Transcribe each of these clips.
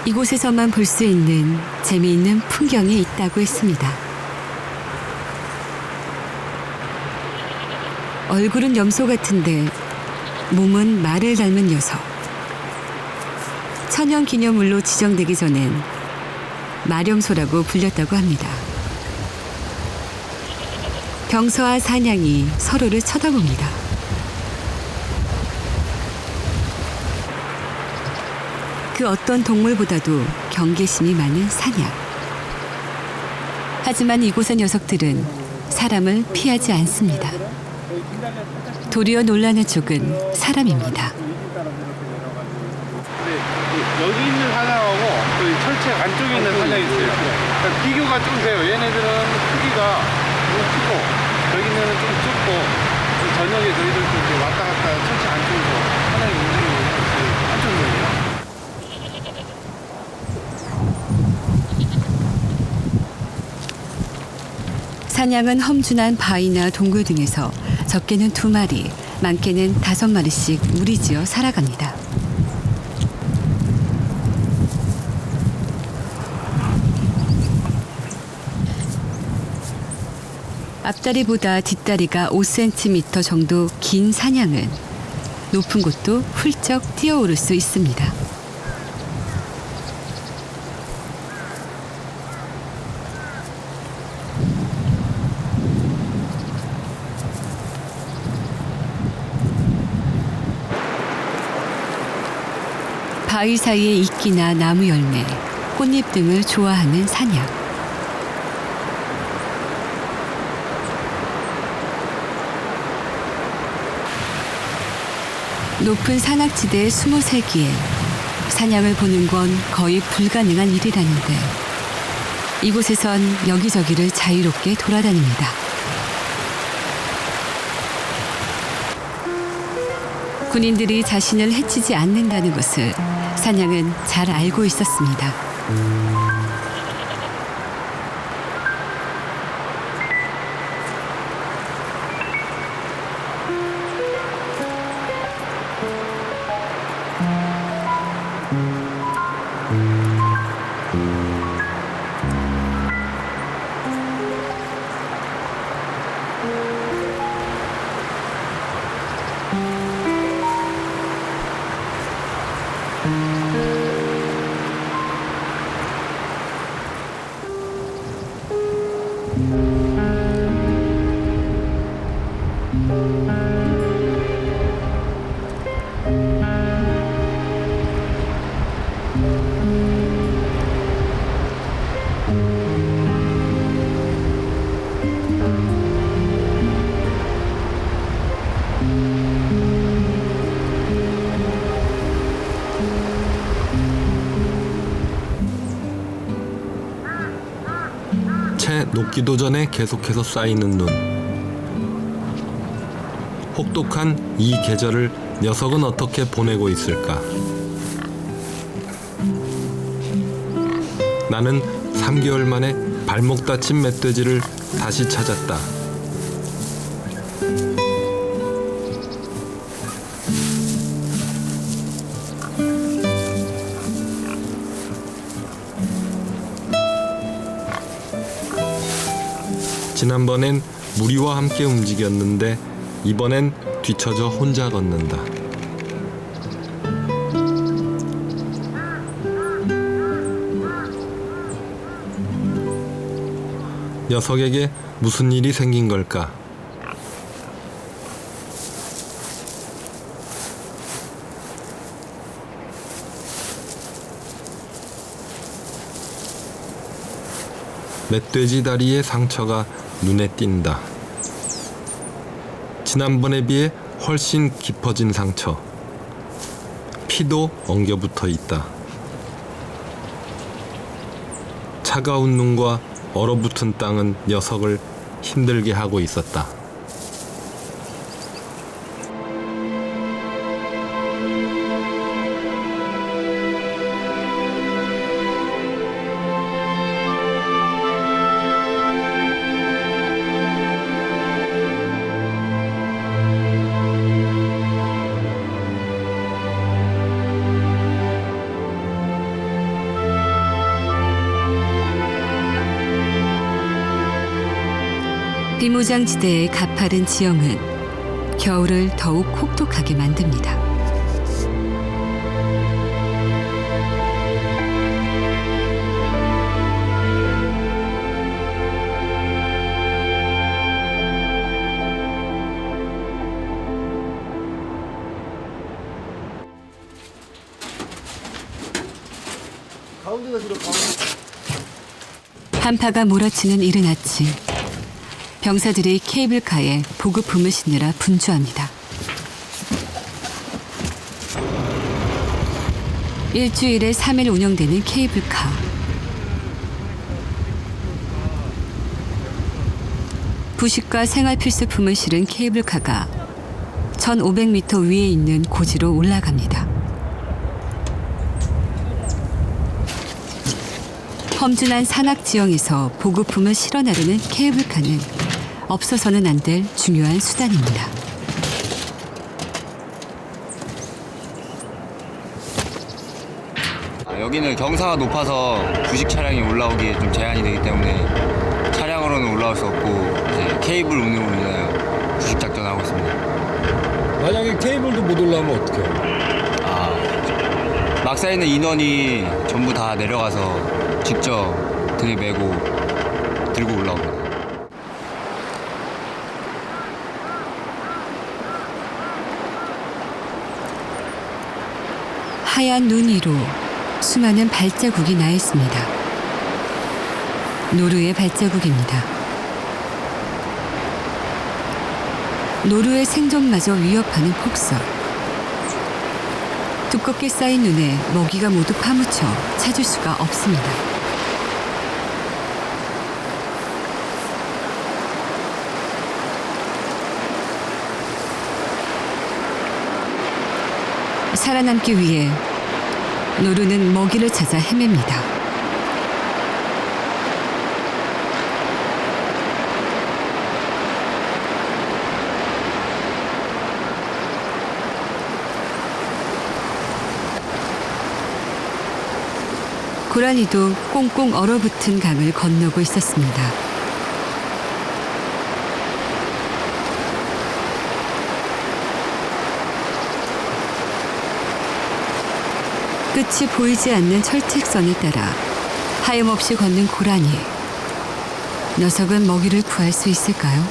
이곳에서만 볼 수 있는 재미있는 풍경이 있다고 했습니다. 얼굴은 염소 같은데 몸은 말을 닮은 녀석. 천연기념물로 지정되기 전엔 말염소라고 불렸다고 합니다. 병서와 사냥이 서로를 쳐다봅니다. 그 어떤 동물보다도 경계심이 많은 사냥. 하지만 이곳의 녀석들은 사람을 피하지 않습니다. 도리어 놀라는 쪽은 사람입니다. 여기 있는 사냥하고 그 철책 안쪽에 있는 사냥이 있어요. 그러니까 비교가 좀 돼요. 얘네들은 크기가 좀 크고 저기는 좀 좁고 저녁에 저희들도 이제 왔다 갔다 철책 안쪽에서 사냥이 움직이고 깜짝 놀래요. 사냥은 험준한 바위나 동굴 등에서 적게는 2마리, 많게는 5마리씩 무리지어 살아갑니다. 앞다리보다 뒷다리가 5cm 정도 긴 사냥은 높은 곳도 훌쩍 뛰어오를 수 있습니다. 바위 사이의 이끼나 나무 열매, 꽃잎 등을 좋아하는 사냥. 높은 산악지대에 숨어 살기에 사냥을 보는 건 거의 불가능한 일이라는데 이곳에선 여기저기를 자유롭게 돌아다닙니다. 군인들이 자신을 해치지 않는다는 것을 사냥은 잘 알고 있었습니다. 채 녹기도 전에 계속해서 쌓이는 눈. 혹독한 이 계절을 녀석은 어떻게 보내고 있을까? 나는 3개월 만에 발목 다친 멧돼지를 다시 찾았다. 지난번엔 무리와 함께 움직였는데 이번엔 뒤처져 혼자 걷는다. 녀석에게 무슨 일이 생긴 걸까? 멧돼지 다리의 상처가 눈에 띈다. 지난번에 비해 훨씬 깊어진 상처. 피도 엉겨붙어 있다. 차가운 눈과 얼어붙은 땅은 녀석을 힘들게 하고 있었다. 비무장지대의 가파른 지형은 겨울을 더욱 혹독하게 만듭니다. 한파가 몰아치는 이른 아침, 병사들이 케이블카에 보급품을 싣느라 분주합니다. 일주일에 3일 운영되는 케이블카. 부식과 생활 필수품을 실은 케이블카가 1,500m 위에 있는 고지로 올라갑니다. 험준한 산악 지형에서 보급품을 실어 나르는 케이블카는 없어서는 안 될 중요한 수단입니다. 여기는 경사가 높아서 부식 차량이 올라오기에 좀 제한이 되기 때문에 차량으로는 올라올 수 없고 이제 케이블 운영으로 인하여 부식 작전을 하고 있습니다. 만약에 케이블도 못 올라오면 어떡해요? 막 쌓이는 인원이 전부 다 내려가서 직접 들이메고 들고 올라옵니다. 하얀 눈 위로 수많은 발자국이 나 있습니다. 노루의 발자국입니다. 노루의 생존마저 위협하는 폭설. 두껍게 쌓인 눈에 먹이가 모두 파묻혀 찾을 수가 없습니다. 살아남기 위해 노루는 먹이를 찾아 헤맵니다. 고라니도 꽁꽁 얼어붙은 강을 건너고 있었습니다. 끝이 보이지 않는 철책선을 따라 하염없이 걷는 고라니. 녀석은 먹이를 구할 수 있을까요?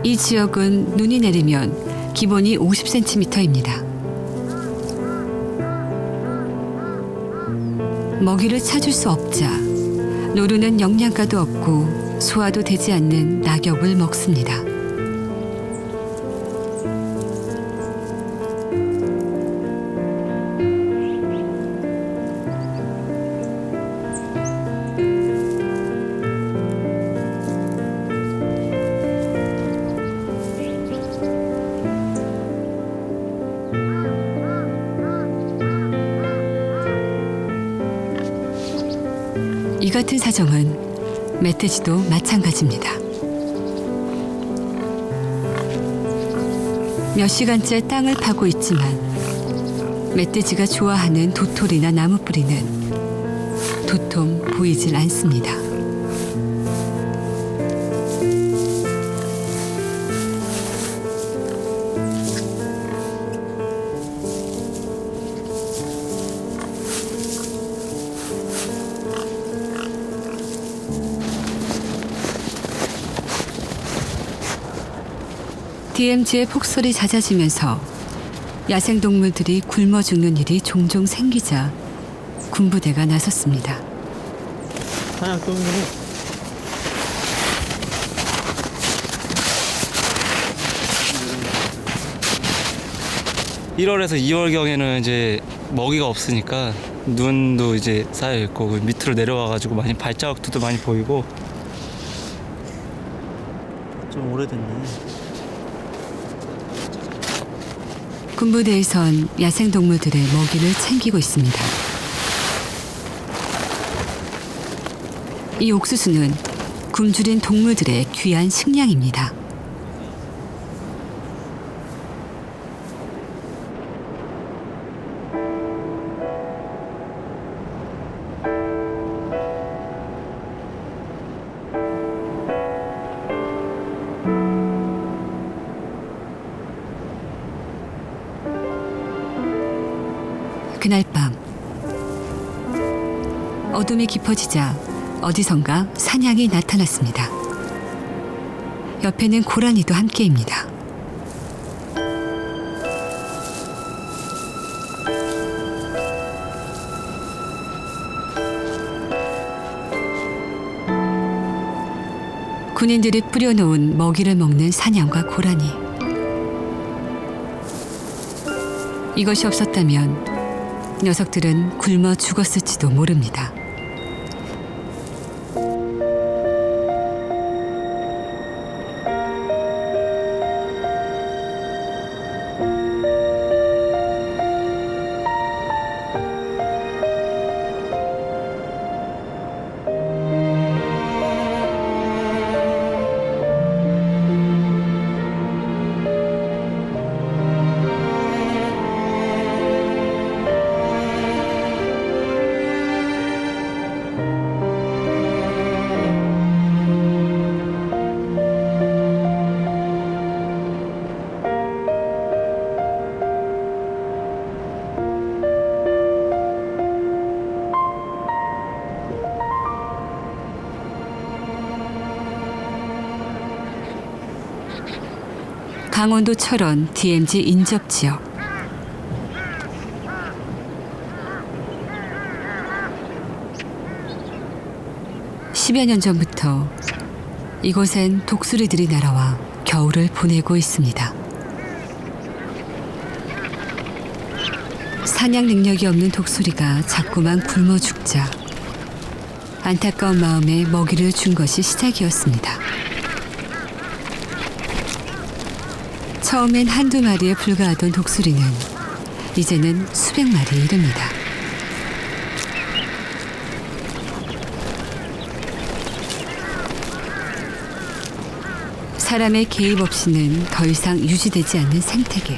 이 지역은 눈이 내리면 기본이 50cm입니다. 먹이를 찾을 수 없자 노루는 영양가도 없고 소화도 되지 않는 낙엽을 먹습니다. 이 같은 사정은 멧돼지도 마찬가지입니다. 몇 시간째 땅을 파고 있지만 멧돼지가 좋아하는 도토리나 나무뿌리는 도통 보이질 않습니다. DMZ의 폭설이 잦아지면서 야생동물들이 굶어 죽는 일이 종종 생기자 군부대가 나섰습니다. 사냥동물은 1월에서 2월경에는 이제 먹이가 없으니까 눈도 이제 쌓여 있고 밑으로 내려와가지고 많이 발자국도 많이 보이고 좀 오래됐네. 군부대에선 야생동물들의 먹이를 챙기고 있습니다. 이 옥수수는 굶주린 동물들의 귀한 식량입니다. 그날 밤 어둠이 깊어지자 어디선가 사냥이 나타났습니다. 옆에는 고라니도 함께입니다. 군인들이 뿌려놓은 먹이를 먹는 사냥과 고라니. 이것이 없었다면 녀석들은 굶어 죽었을지도 모릅니다. 강원도 철원 DMZ 인접 지역. (10여 년) 전부터 이곳엔 독수리들이 날아와 겨울을 보내고 있습니다. 사냥 능력이 없는 독수리가 자꾸만 굶어 죽자 안타까운 마음에 먹이를 준 것이 시작이었습니다. 처음엔 한두 마리에 불과하던 독수리는 이제는 수백 마리에 이릅니다. 사람의 개입 없이는 더 이상 유지되지 않는 생태계.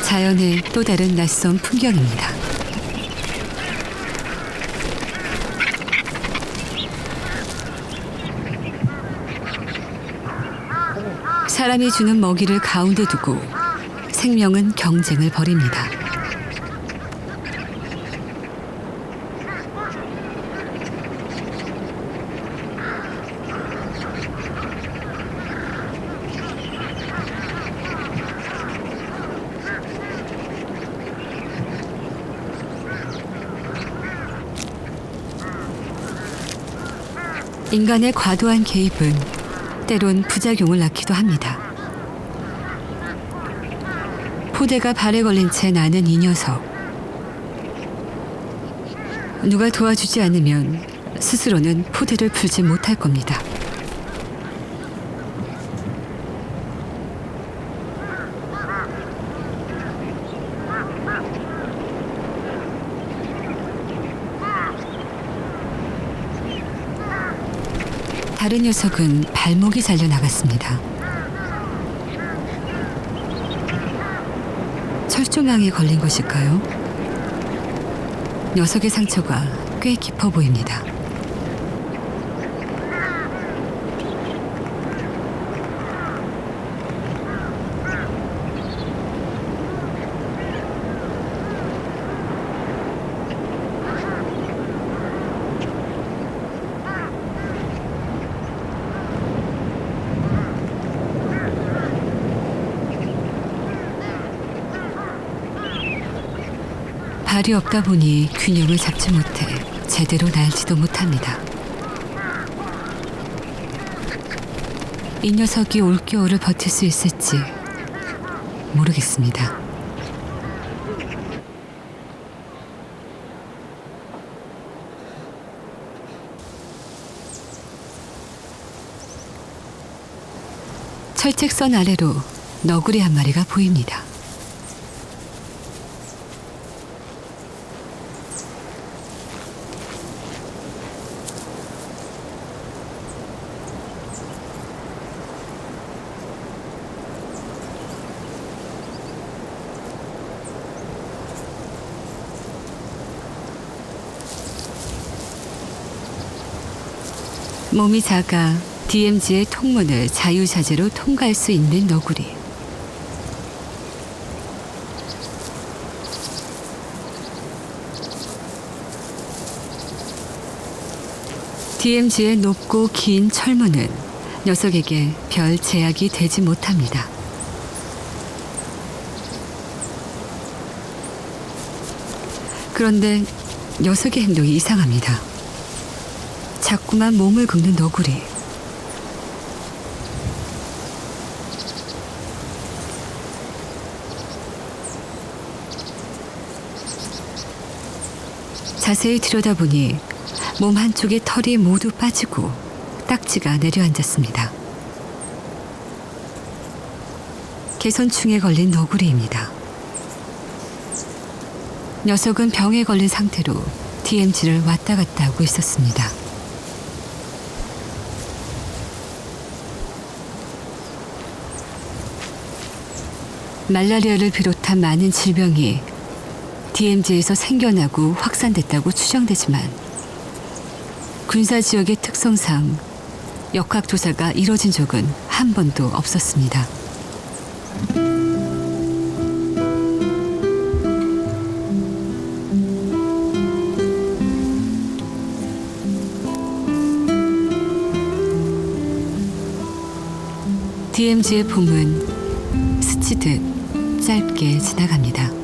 자연의 또 다른 낯선 풍경입니다. 사람이 주는 먹이를 가운데 두고 생명은 경쟁을 벌입니다. 인간의 과도한 개입은 때론 부작용을 낳기도 합니다. 포대가 발에 걸린 채 나는 이 녀석. 누가 도와주지 않으면 스스로는 포대를 풀지 못할 겁니다. 다른 녀석은 발목이 잘려 나갔습니다. 철조망에 걸린 것일까요? 녀석의 상처가 꽤 깊어 보입니다. 발이 없다 보니 균형을 잡지 못해 제대로 날지도 못합니다. 이 녀석이 올겨울을 버틸 수 있을지 모르겠습니다. 철책선 아래로 너구리 한 마리가 보입니다. 몸이 작아 DMZ의 통문을 자유자재로 통과할 수 있는 너구리. DMZ의 높고 긴 철문은 녀석에게 별 제약이 되지 못합니다. 그런데 녀석의 행동이 이상합니다. 자꾸만 몸을 긁는 너구리. 자세히 들여다보니 몸 한쪽의 털이 모두 빠지고 딱지가 내려앉았습니다. 개선충에 걸린 너구리입니다. 녀석은 병에 걸린 상태로 DMZ를 왔다 갔다 하고 있었습니다. 말라리아를 비롯한 많은 질병이 DMZ에서 생겨나고 확산됐다고 추정되지만 군사지역의 특성상 역학조사가 이뤄진 적은 한 번도 없었습니다. DMZ의 봄은 스치듯 짧게 지나갑니다.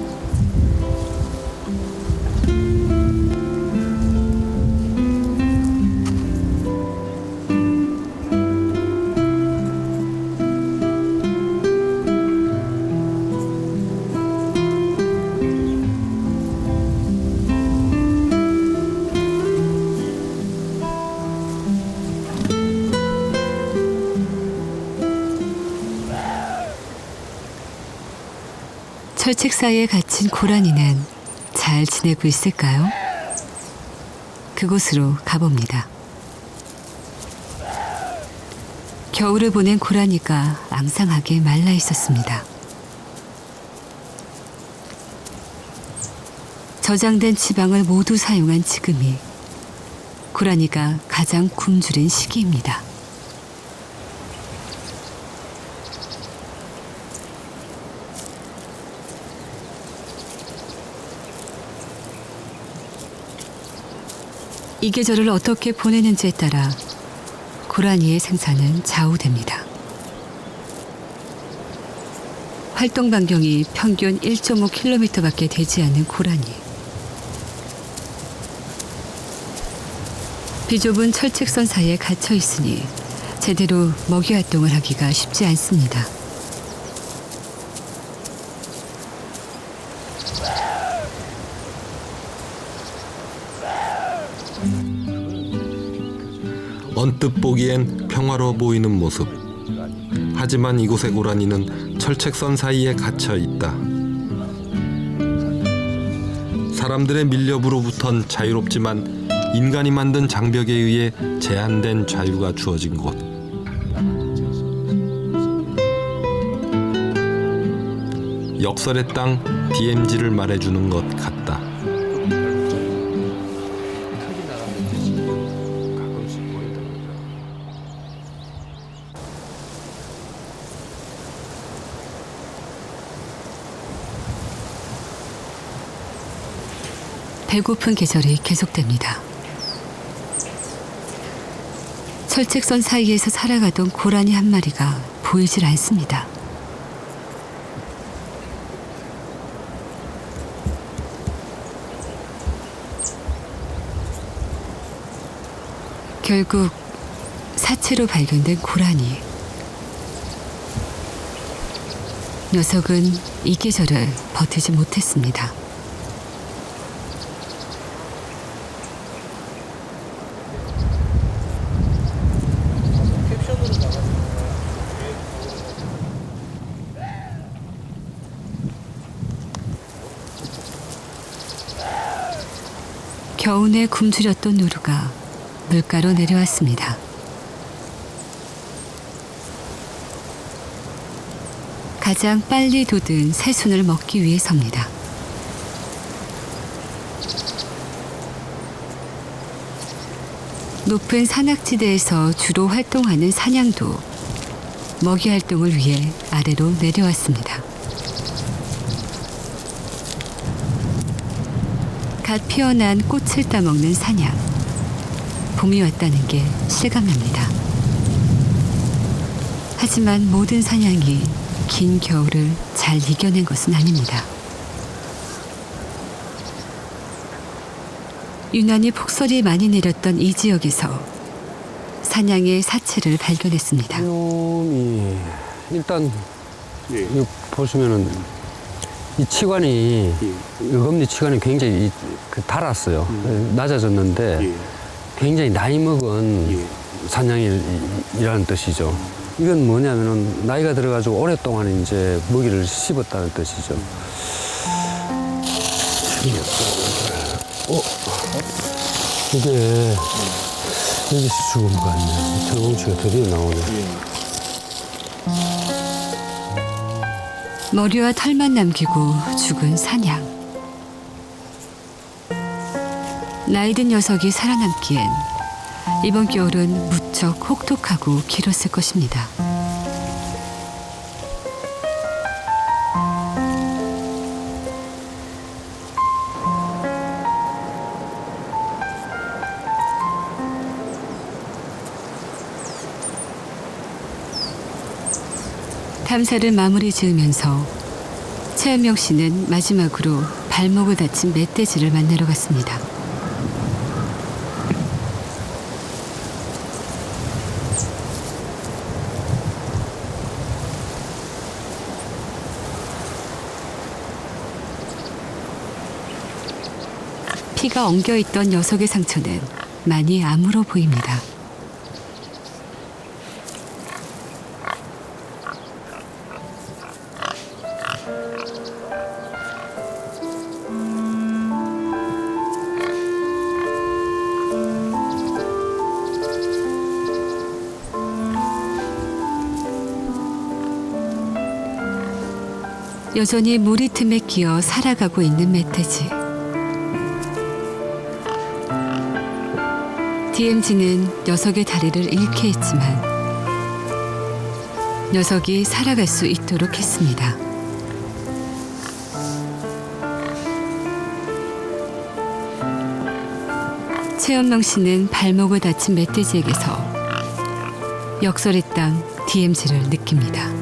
철책 사이에 갇힌 고라니는 잘 지내고 있을까요? 그곳으로 가봅니다. 겨울을 보낸 고라니가 앙상하게 말라 있었습니다. 저장된 지방을 모두 사용한 지금이 고라니가 가장 굶주린 시기입니다. 이 계절을 어떻게 보내는지에 따라 고라니의 생산은 좌우됩니다. 활동 반경이 평균 1.5km밖에 되지 않는 고라니. 비좁은 철책선 사이에 갇혀 있으니 제대로 먹이 활동을 하기가 쉽지 않습니다. 언뜻 보기엔 평화로워 보이는 모습. 하지만 이곳의 고라니는 철책선 사이에 갇혀 있다. 사람들의 밀렵으로부턴 자유롭지만 인간이 만든 장벽에 의해 제한된 자유가 주어진 곳. 역설의 땅 DMZ를 말해주는 것 같다. 배고픈 계절이 계속됩니다. 철책선 사이에서 살아가던 고라니 한 마리가 보이질 않습니다. 결국 사체로 발견된 고라니. 녀석은 이 계절을 버티지 못했습니다. 겨우내 굶주렸던 노루가 물가로 내려왔습니다. 가장 빨리 돋은 새순을 먹기 위해서입니다. 높은 산악지대에서 주로 활동하는 사냥도 먹이 활동을 위해 아래로 내려왔습니다. 갓 피어난 꽃을 따먹는 사냥. 봄이 왔다는 게 실감납니다. 하지만 모든 사냥이 긴 겨울을 잘 이겨낸 것은 아닙니다. 유난히 폭설이 많이 내렸던 이 지역에서 사냥의 사체를 발견했습니다. 이놈이 일단 예. 이거 보시면은 이 치관이 어금니 치관이 굉장히 달았어요. 낮아졌는데 예. 굉장히 나이 먹은 예. 사냥이라는 뜻이죠. 이건 뭐냐면은 나이가 들어가지고 오랫동안 이제 먹이를 씹었다는 뜻이죠. 이게 여기서 죽은 것 같네. 철봉치가 드디어 나오네. 머리와 털만 남기고 죽은 사냥. 나이든 녀석이 살아남기엔 이번 겨울은 무척 혹독하고 길었을 것입니다. 탐사를 마무리 지으면서 최현명 씨는 마지막으로 발목을 다친 멧돼지를 만나러 갔습니다. 피가 엉겨있던 녀석의 상처는 많이 아물어 보입니다. 여전히 무리 틈에 끼어 살아가고 있는 멧돼지. DMZ는 녀석의 다리를 잃게 했지만 녀석이 살아갈 수 있도록 했습니다. 최현명 씨는 발목을 다친 멧돼지에게서 역설의 땅 DMZ를 느낍니다.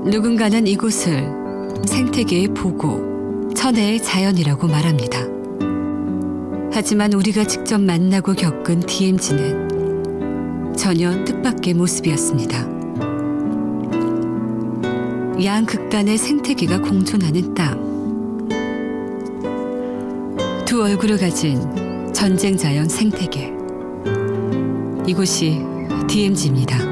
누군가는 이곳을 생태계의 보고, 천혜의 자연이라고 말합니다. 하지만 우리가 직접 만나고 겪은 DMZ는 전혀 뜻밖의 모습이었습니다. 양극단의 생태계가 공존하는 땅. 두 얼굴을 가진 전쟁 자연 생태계. 이곳이 DMZ입니다.